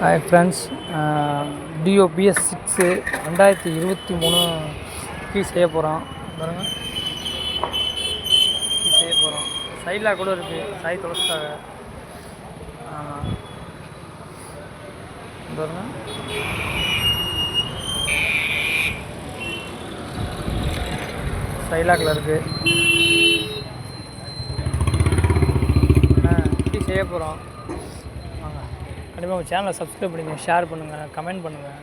Hi friends, deo BS6 2023 key செய்ய போகிறோம். பாருங்கள், கீ செய்ய போகிறோம். சைடில் கூட இருக்குது, சாய் தொலைச்சிட்டாங்க. பாருங்கள், சைலாக்கில் இருக்குது. கீ செய்ய போகிறோம். கண்டிப்பாக உங்கள் சேனலை சப்ஸ்கிரைப் பண்ணுங்கள், ஷேர் பண்ணுங்கள், கமெண்ட் பண்ணுங்கள்.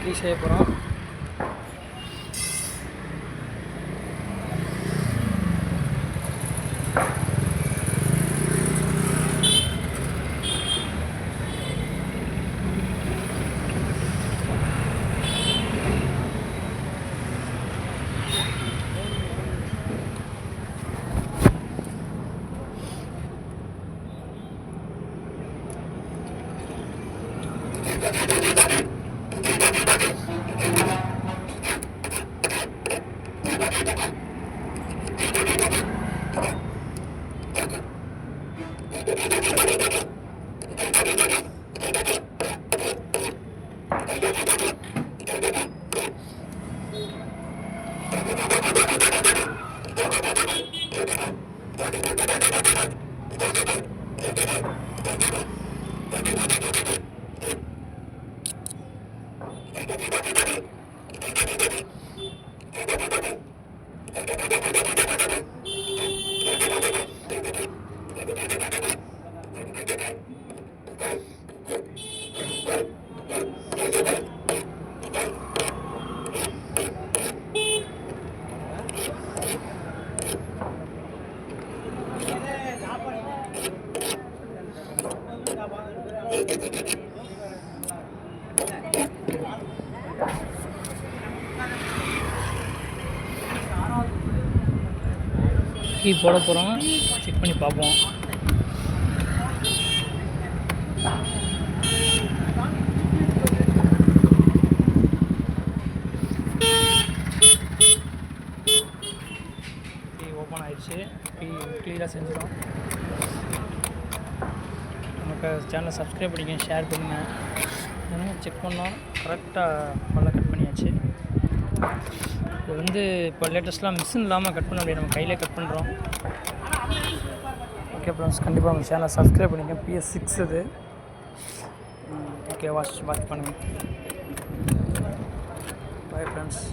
கீ செய்ய போகிறோம். கீ போட போகிறோம், செக் பண்ணி பார்ப்போம். கீ ஓப்பன் ஆகிடுச்சு. கீ கிளியராக செஞ்சிடும். நமக்கு சேனலை சப்ஸ்கிரைப் பண்ணிங்க, ஷேர் பண்ணுங்கள். செக் பண்ணோம், கரெக்டாக பல்ல கட் பண்ணியாச்சு. இது இப்போ லேட்டஸ்ட்லாம் மிஷின் இல்லாமல் கட் பண்ண முடியாது, நம்ம கையிலே கட் பண்ணுறோம். ஓகே ஃப்ரெண்ட்ஸ், கண்டிப்பாக உங்கள் சேனலை சப்ஸ்கிரைப் பண்ணிங்க. BS6 இது. ஓகே, வாட்ச் பண்ணுங்கள். Bye friends.